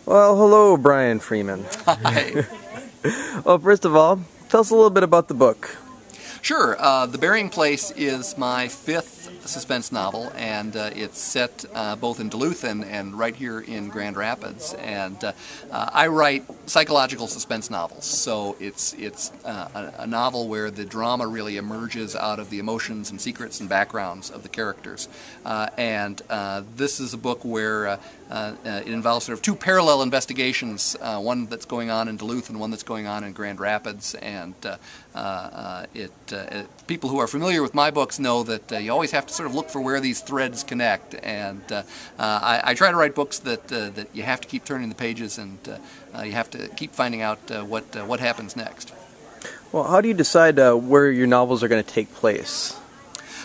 Well, hello, Brian Freeman. Hi. Well, first of all, tell us a little bit about the book. Sure. The Burying Place is my fifth suspense novel, and it's set both in Duluth and right here in Grand Rapids. And I write psychological suspense novels, so it's a novel where the drama really emerges out of the emotions and secrets and backgrounds of the characters. And this is a book where it involves sort of two parallel investigations, one that's going on in Duluth and one that's going on in Grand Rapids. And people who are familiar with my books know that you always have to sort of look for where these threads connect. And I try to write books that you have to keep turning the pages, and you have to keep finding out what happens next. Well, how do you decide where your novels are going to take place?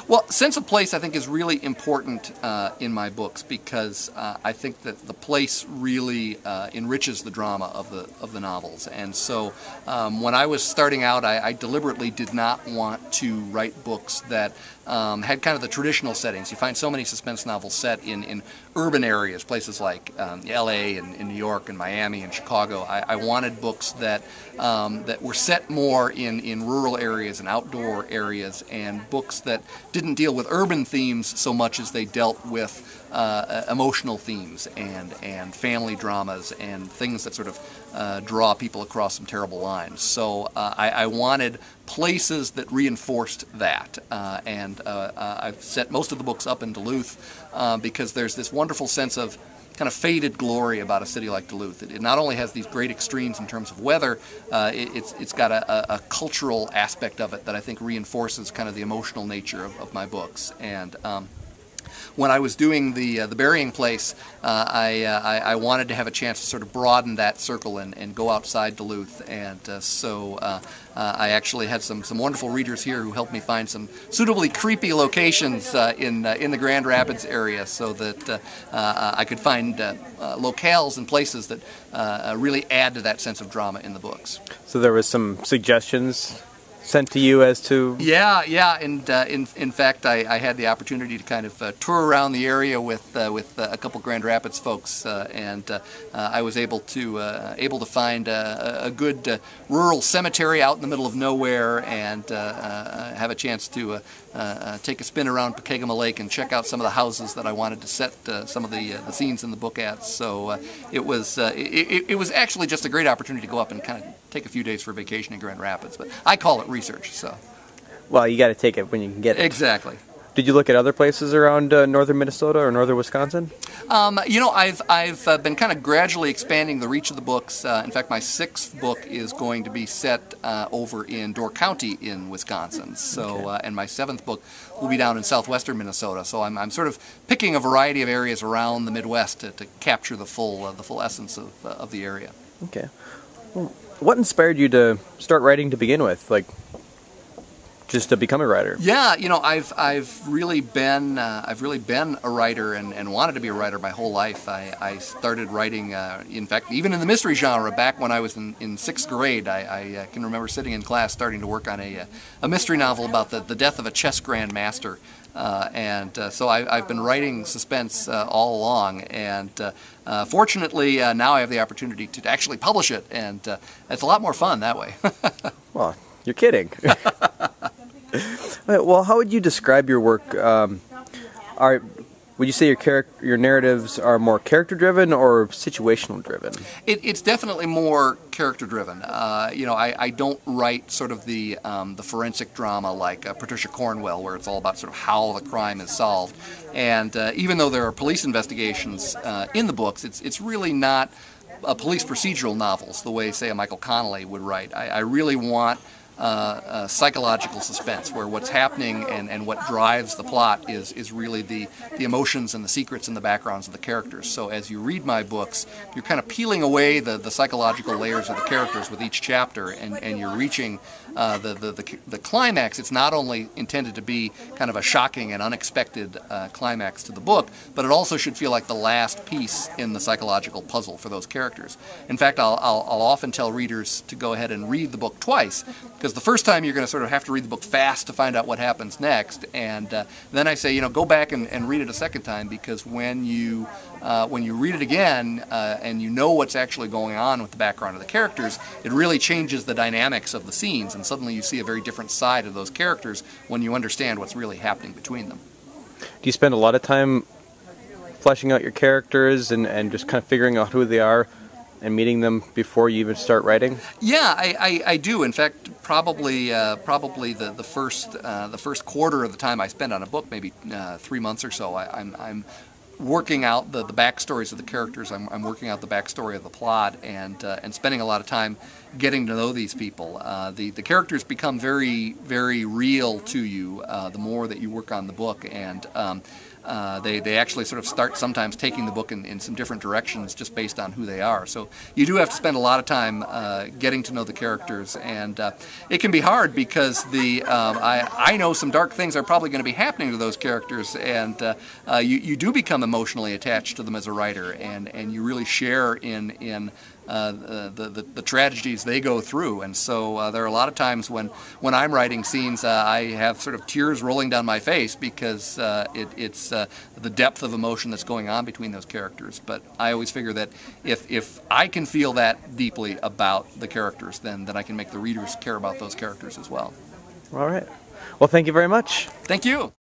Well, sense of place, I think, is really important in my books, because I think that the place really enriches the drama of the novels. And so when I was starting out, I deliberately did not want to write books that had kind of the traditional settings. You find so many suspense novels set in urban areas, places like L.A. and New York and Miami and Chicago. I wanted books that were set more in rural areas and outdoor areas, and books that didn't deal with urban themes so much as they dealt with emotional themes and family dramas and things that sort of draw people across some terrible lines. So I wanted places that reinforced that, and I've set most of the books up in Duluth because there's this wonderful sense of kind of faded glory about a city like Duluth. It not only has these great extremes in terms of weather, it's got a cultural aspect of it that I think reinforces kind of the emotional nature of my books. And when I was doing the Burying Place, I wanted to have a chance to sort of broaden that circle and go outside Duluth, and so I actually had some wonderful readers here who helped me find some suitably creepy locations in the Grand Rapids area, so that I could find locales and places that really add to that sense of drama in the books. So there was some suggestions sent to you as to... Yeah, and in fact, I had the opportunity to kind of tour around the area with a couple Grand Rapids folks, and I was able to find a good rural cemetery out in the middle of nowhere, and have a chance to take a spin around Pekegama Lake and check out some of the houses that I wanted to set some of the scenes in the book at. So it was actually just a great opportunity to go up and kind of take a few days for vacation in Grand Rapids, but I call it research. So, well, you got to take it when you can get it. Exactly. Did you look at other places around northern Minnesota or northern Wisconsin? You know, I've been kind of gradually expanding the reach of the books. In fact, my sixth book is going to be set over in Door County in Wisconsin. So, okay. And my seventh book will be down in southwestern Minnesota. So I'm sort of picking a variety of areas around the Midwest to capture the full essence of the area. Okay. Well, what inspired you to start writing to begin with? Like, just to become a writer? Yeah, you know, I've really been a writer and wanted to be a writer my whole life. I started writing, in fact, even in the mystery genre back when I was in sixth grade. I can remember sitting in class starting to work on a mystery novel about the death of a chess grandmaster. So I've been writing suspense all along, and fortunately now I have the opportunity to actually publish it, and it's a lot more fun that way. Well, you're kidding. Well, how would you describe your work? Would you say your narratives are more character-driven or situational-driven? It's definitely more character-driven. You know, I don't write sort of the forensic drama like Patricia Cornwell, where it's all about sort of how the crime is solved. And even though there are police investigations in the books, it's really not police procedural novels the way, say, a Michael Connelly would write. I really want psychological suspense, where what's happening and what drives the plot is really the emotions and the secrets and the backgrounds of the characters. So as you read my books, you're kind of peeling away the psychological layers of the characters with each chapter, and you're reaching the climax. It's not only intended to be kind of a shocking and unexpected climax to the book, but it also should feel like the last piece in the psychological puzzle for those characters. In fact, I'll often tell readers to go ahead and read the book twice, because because the first time you're going to sort of have to read the book fast to find out what happens next, and then I say, you know, go back and read it a second time, because when you read it again and you know what's actually going on with the background of the characters, it really changes the dynamics of the scenes, and suddenly you see a very different side of those characters when you understand what's really happening between them. Do you spend a lot of time fleshing out your characters and just kind of figuring out who they are and meeting them before you even start writing? Yeah, I do. In fact, probably the first quarter of the time I spend on a book, maybe 3 months or so, I'm working out the backstories of the characters. I'm working out the backstory of the plot, and spending a lot of time getting to know these people. The characters become very, very real to you the more that you work on the book, and they actually sort of start sometimes taking the book in some different directions just based on who they are. So you do have to spend a lot of time getting to know the characters, and it can be hard because I know some dark things are probably going to be happening to those characters, and you do become emotionally attached to them as a writer, and you really share in the tragedies they go through. And so there are a lot of times when I'm writing scenes, I have sort of tears rolling down my face because it's the depth of emotion that's going on between those characters. But I always figure that if I can feel that deeply about the characters, then I can make the readers care about those characters as well. All right. Well, thank you very much. Thank you.